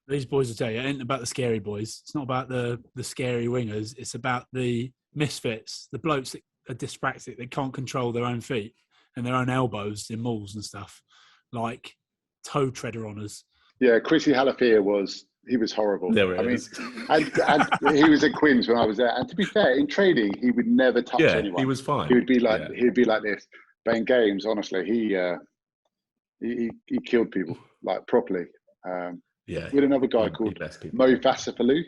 These boys will tell you, it ain't about the scary boys. It's not about the scary wingers. It's about the misfits, the blokes that are dyspraxic, that can't control their own feet and their own elbows in mauls and stuff, like toe treader honours. Yeah, Chrissy Halafia was horrible. There I mean, is. and he was at Quins when I was there. And to be fair, in training, he would never touch anyone. He was fine. He would be like this. But in games, honestly, he killed people like properly. With another guy called Mo Vassafalou.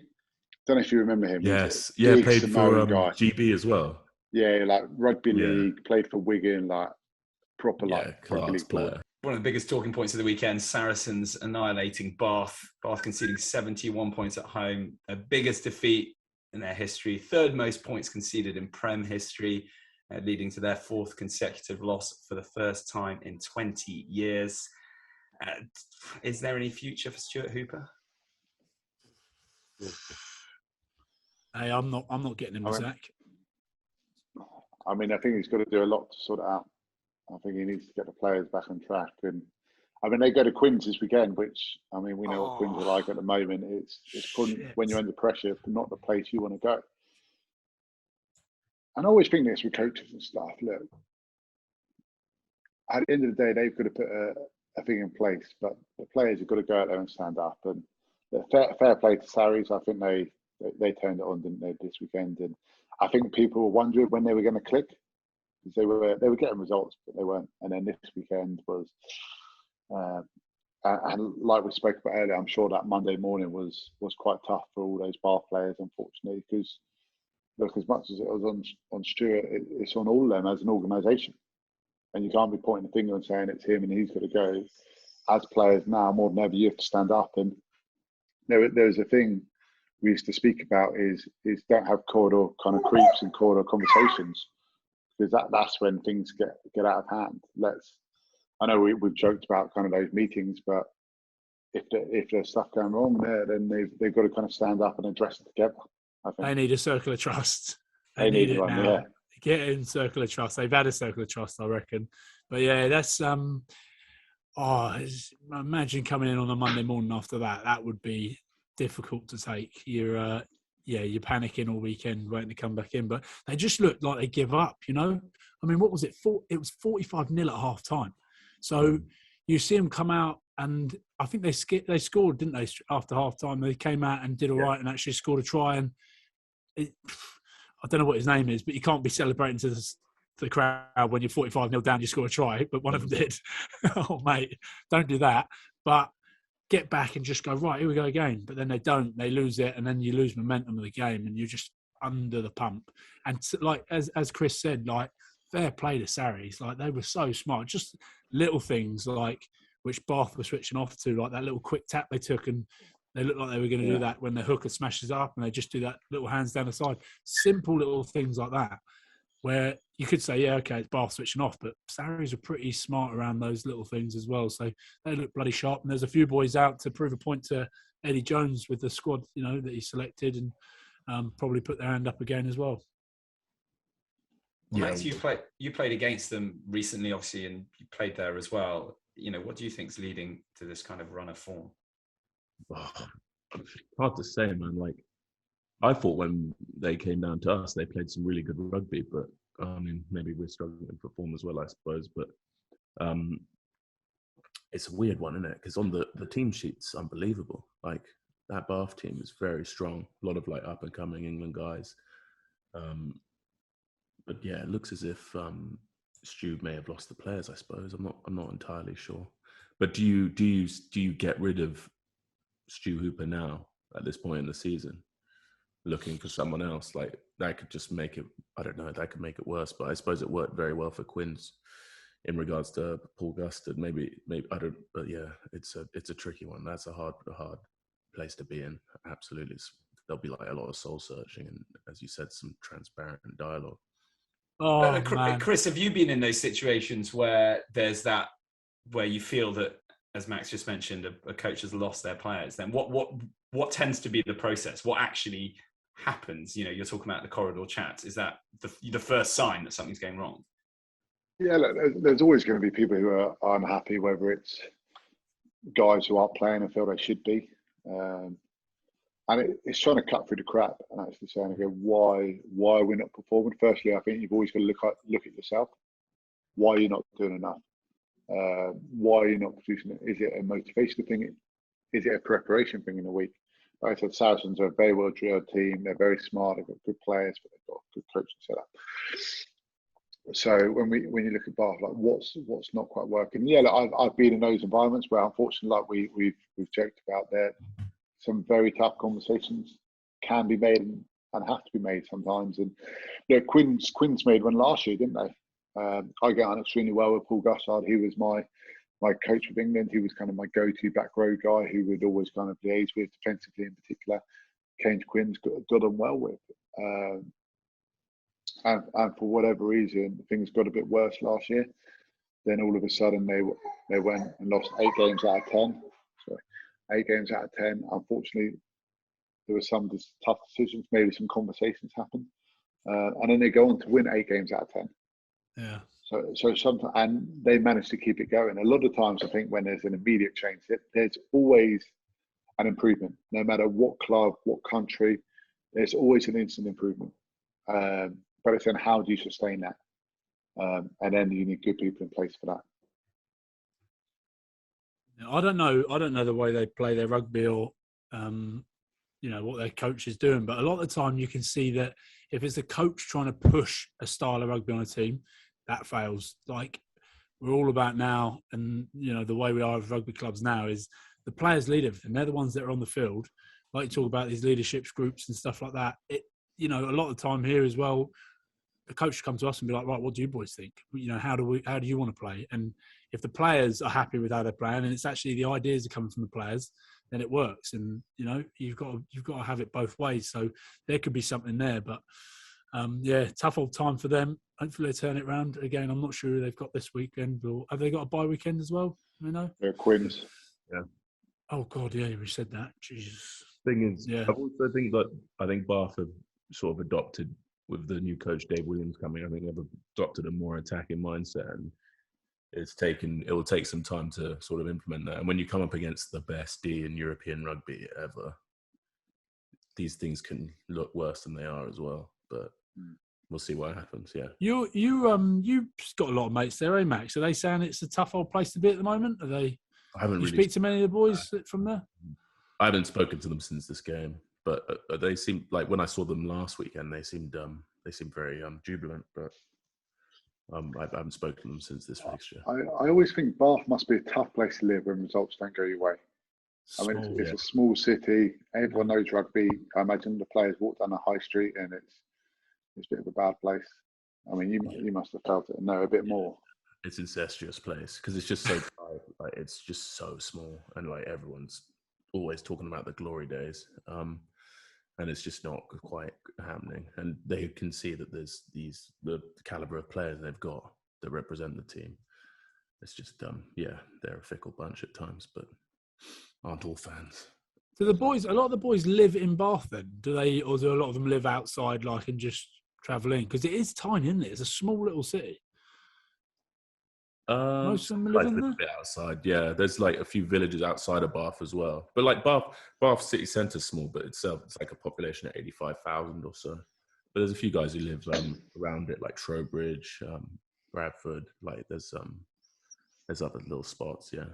Don't know if you remember him. Yes, played for GB as well. Yeah, like rugby league, played for Wigan, like proper rugby league player. One of the biggest talking points of the weekend, Saracens annihilating Bath. Bath conceding 71 points at home, their biggest defeat in their history, third most points conceded in Prem history, leading to their fourth consecutive loss for the first time in 20 years. Is there any future for Stuart Hooper? Hey, I'm not getting him a sack. I mean, I think he's got to do a lot to sort it out. I think he needs to get the players back on track. And I mean, they go to Quins this weekend, which, I mean, we know what Quins are like at the moment. It's fun when you're under pressure, not the place you want to go. And I always think this with coaches and stuff. Look, at the end of the day, they've got to put a thing in place, but the players have got to go out there and stand up. And fair play to Sarries. I think they turned it on, didn't they, this weekend? And I think people were wondering when they were going to click, because they were getting results, but they weren't. And then this weekend was, and like we spoke about earlier, I'm sure that Monday morning was quite tough for all those Bath players, unfortunately, because look, as much as it was on Stuart, it's on all of them as an organisation, and you can't be pointing the finger and saying it's him and he's got to go. As players now, more than ever, you have to stand up. And there's a thing we used to speak about is don't have corridor kind of creeps and corridor conversations, because that's when things get out of hand. I know we've joked about kind of those meetings, but if there's stuff going wrong there, then they've got to kind of stand up and address it together. I think they need a circle of trust. They need it one, now. Yeah. Get in circle of trust. They've had a circle of trust, I reckon. But yeah, that's imagine coming in on a Monday morning after that. That would be difficult to take. You're panicking all weekend waiting to come back in. But they just looked like they give up, you know? I mean, what was it? It was 45-0 at half time. So you see them come out, and I think they scored, didn't they, after half time? They came out and did all right and actually scored a try. And I don't know what his name is, but you can't be celebrating to the crowd when you're 45-0 down, you score a try, but one of them did. Oh, mate, don't do that. But get back and just go, right, here we go again. But then they don't. They lose it, and then you lose momentum of the game, and you're just under the pump. And like as Chris said, like, fair play to Sarries. Like, they were so smart. Just little things like which Bath were switching off to, like that little quick tap they took, and they looked like they were going to do that when the hooker smashes up, and they just do that little hands down the side. Simple little things like that, where you could say, yeah, okay, it's Bath switching off, but Sarries are pretty smart around those little things as well. So they look bloody sharp. And there's a few boys out to prove a point to Eddie Jones with the squad, you know, that he selected, and probably put their hand up again as well. Max, you played against them recently, obviously, and you played there as well. You know, what do you think is leading to this kind of run of form? Hard to say, man. Like, I thought when they came down to us, they played some really good rugby, but I mean, maybe we're struggling for form as well, I suppose. But it's a weird one, isn't it? Because on the team sheet's unbelievable. Like, that Bath team is very strong. A lot of like up and coming England guys. But yeah, it looks as if Stu may have lost the players, I suppose. I'm not entirely sure. But do you get rid of Stu Hooper now at this point in the season, looking for someone else? Like, that could just make it, I don't know, that could make it worse. But I suppose it worked very well for Quins in regards to Paul Gustard. Maybe I don't. But yeah, it's a tricky one. That's a hard place to be in. Absolutely, there'll be like a lot of soul searching and, as you said, some transparent dialogue. Oh, Chris, have you been in those situations where there's that, where you feel that, as Max just mentioned, a coach has lost their players? Then what tends to be the process? What actually happens? You know, you're talking about the corridor chats. Is that the first sign that something's going wrong? Yeah, look, there's always going to be people who are unhappy, whether it's guys who aren't playing and feel they should be. And it's trying to cut through the crap and actually saying, okay, why are we not performing? Firstly, I think you've always got to look at yourself. Why are you not doing enough? Why are you not producing it? Is it a motivation thing? Is it a preparation thing in a week? Like I said, Saracens are a very well drilled team. They're very smart. They've got good players, but they've got good coaching setup. So when you look at Bath, like what's not quite working? Yeah, like I've been in those environments where unfortunately, like we've joked about, there some very tough conversations can be made and have to be made sometimes. And Quins made one last year, didn't they? I get on extremely well with Paul Gossard. He was my coach with England. He was kind of my go-to back row guy who would always kind of liaise with defensively in particular. Kane Quins got on well with. And for whatever reason, things got a bit worse last year. Then all of a sudden they went and lost 8 games out of 10. Sorry, 8 games out of 10. Unfortunately, there were some tough decisions. Maybe some conversations happened, and then they go on to win 8 games out of 10. Yeah. So sometimes, and they managed to keep it going. A lot of times, I think when there's an immediate change, there's always an improvement. No matter what club, what country, there's always an instant improvement. But it's then how do you sustain that? And then you need good people in place for that. I don't know the way they play their rugby or what their coach is doing, but a lot of the time you can see that if it's a coach trying to push a style of rugby on a team, that fails. Like we're all about now, and the way we are as rugby clubs now is the players lead everything. They're the ones that are on the field. Like you talk about these leadership groups and stuff like that. A lot of the time here as well, the coach comes to us and be like, right, what do you boys think? How do you want to play? And if the players are happy with how they're playing, and it's actually the ideas are coming from the players, then it works. And you've got to have it both ways. So there could be something there, but tough old time for them. Hopefully they turn it around. Again, I'm not sure who they've got this weekend, or have they got a bye weekend as well? They're Quins. Yeah. Oh God, yeah, we said that. Jesus. Thing is, yeah. I think Bath have sort of adopted, with the new coach Dave Williams coming, I think they've adopted a more attacking mindset, and it will take some time to sort of implement that. And when you come up against the best D in European rugby ever, these things can look worse than they are as well. But we'll see what happens. Yeah. You've got a lot of mates there, eh, Max? Are they saying it's a tough old place to be at the moment? Are they? I haven't really speak to many of the boys from there. I haven't spoken to them since this game, but they seem like, when I saw them last weekend, they seemed very jubilant. But I haven't spoken to them since this fixture. I always think Bath must be a tough place to live when results don't go your way. It's a small city. Everyone knows rugby. I imagine the players walk down the high street and it's a bit of a bad place. I mean, you must have felt it and know a bit more. It's an incestuous place because it's just so tight. Like it's just so small, and like everyone's always talking about the glory days, and it's just not quite happening. And they can see that there's the caliber of players they've got that represent the team. It's just they're a fickle bunch at times, but aren't all fans. Do a lot of the boys live in Bath then? Do they, or do a lot of them live outside, like, and just travel in? Because it is tiny, isn't it? It's a small little city. Most of them live in there? A bit outside, yeah. There's like a few villages outside of Bath as well. But like Bath city centre's small, but itself it's like a population of 85,000 or so. But there's a few guys who live around it, like Trowbridge, Bradford. Like there's other little spots, yeah.